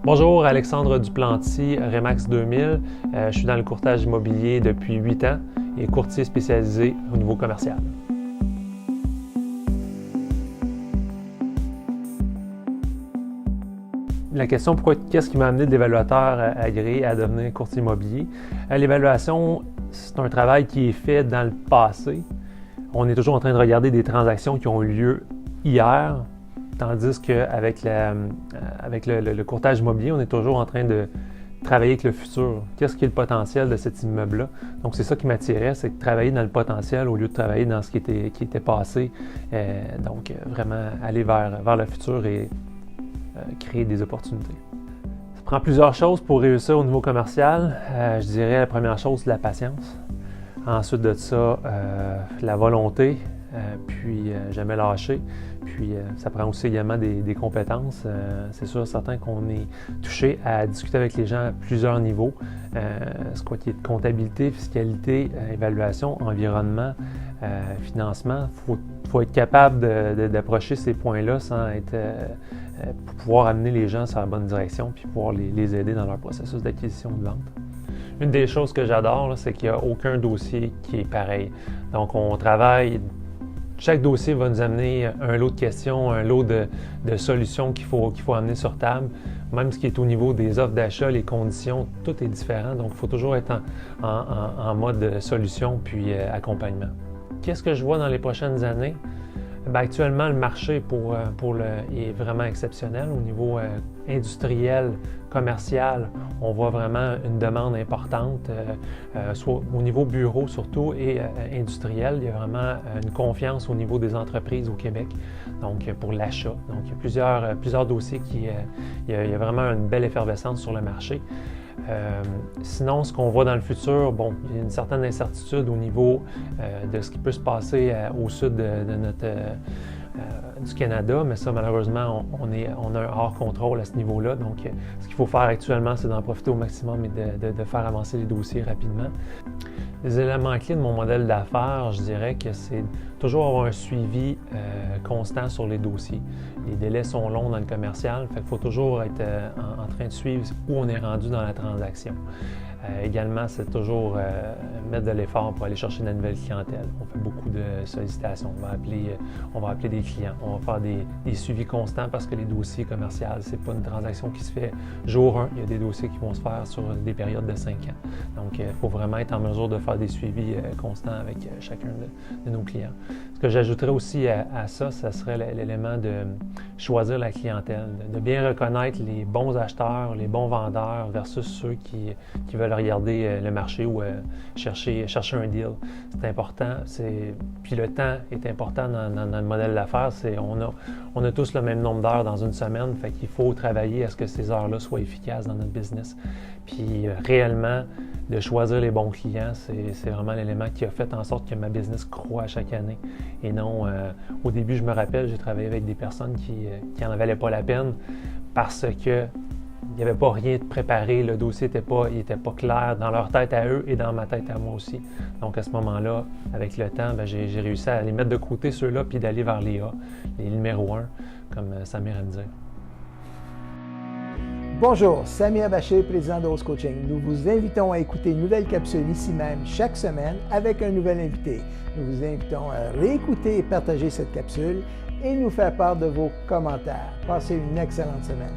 Bonjour, Alexandre Duplanty, Remax 2000. Je suis dans le courtage immobilier depuis 8 ans et courtier spécialisé au niveau commercial. La question, qu'est-ce qui m'a amené de l'évaluateur agréé à devenir courtier immobilier? L'évaluation, c'est un travail qui est fait dans le passé. On est toujours en train de regarder des transactions qui ont eu lieu hier, tandis qu'avec le courtage immobilier, on est toujours en train de travailler avec le futur. Qu'est-ce qui est le potentiel de cet immeuble-là? Donc, c'est ça qui m'attirait, c'est de travailler dans le potentiel au lieu de travailler dans ce qui était passé. Donc, vraiment aller vers le futur et créer des opportunités. Ça prend plusieurs choses pour réussir au niveau commercial. Je dirais la première chose, c'est la patience. Ensuite de ça, la volonté, puis jamais lâcher. Puis ça prend aussi également des compétences. C'est sûr, certain qu'on est touché à discuter avec les gens à plusieurs niveaux. Ce qui est de comptabilité, fiscalité, évaluation, environnement, financement. Il faut être capable d'approcher ces points-là sans être pour pouvoir amener les gens sur la bonne direction puis pouvoir les aider dans leur processus d'acquisition de vente. Une des choses que j'adore, c'est qu'il n'y a aucun dossier qui est pareil. Donc, on travaille. Chaque dossier va nous amener un lot de questions, un lot de solutions qu'il faut amener sur table. Même ce qui est au niveau des offres d'achat, les conditions, tout est différent. Donc, il faut toujours être en mode solution puis accompagnement. Qu'est-ce que je vois dans les prochaines années? Bien, actuellement, le marché est vraiment exceptionnel au niveau industriel, commercial. On voit vraiment une demande importante, soit au niveau bureau surtout et industriel. Il y a vraiment une confiance au niveau des entreprises au Québec, donc pour l'achat. Donc, il y a plusieurs dossiers il y a vraiment une belle effervescence sur le marché. Sinon, ce qu'on voit dans le futur, bon, il y a une certaine incertitude au niveau de ce qui peut se passer au sud du Canada, mais ça, malheureusement, on a un hors contrôle à ce niveau-là. Donc, ce qu'il faut faire actuellement, c'est d'en profiter au maximum et de faire avancer les dossiers rapidement. Les éléments clés de mon modèle d'affaires, je dirais que c'est toujours avoir un suivi constant sur les dossiers. Les délais sont longs dans le commercial, fait qu'il faut toujours être en train de suivre où on est rendu dans la transaction. Également, c'est toujours mettre de l'effort pour aller chercher de la nouvelle clientèle. On fait beaucoup de sollicitations. On va appeler des clients. On va faire des suivis constants parce que les dossiers commerciaux, c'est pas une transaction qui se fait jour 1. Il y a des dossiers qui vont se faire sur des périodes de 5 ans. Donc, il faut vraiment être en mesure de faire des suivis constants avec chacun de nos clients. Ce que j'ajouterais aussi à ça, ça serait l'élément de choisir la clientèle, de bien reconnaître les bons acheteurs, les bons vendeurs versus ceux qui veulent regarder le marché ou chercher un deal. C'est important. Puis le temps est important dans le modèle d'affaires. On a tous le même nombre d'heures dans une semaine, fait qu'il faut travailler à ce que ces heures-là soient efficaces dans notre business. Puis réellement, de choisir les bons clients, c'est vraiment l'élément qui a fait en sorte que ma business croît chaque année. Et non, au début, je me rappelle, j'ai travaillé avec des personnes qui n'en valaient pas la peine parce que il n'y avait pas rien de préparé, le dossier n'était pas clair dans leur tête à eux et dans ma tête à moi aussi. Donc à ce moment-là, avec le temps, j'ai réussi à les mettre de côté ceux-là puis d'aller vers les A, les numéros 1, comme Samir aime dire. Bonjour, Samir Bachir, président de Rose Coaching. Nous vous invitons à écouter une nouvelle capsule ici même chaque semaine avec un nouvel invité. Nous vous invitons à réécouter et partager cette capsule et nous faire part de vos commentaires. Passez une excellente semaine.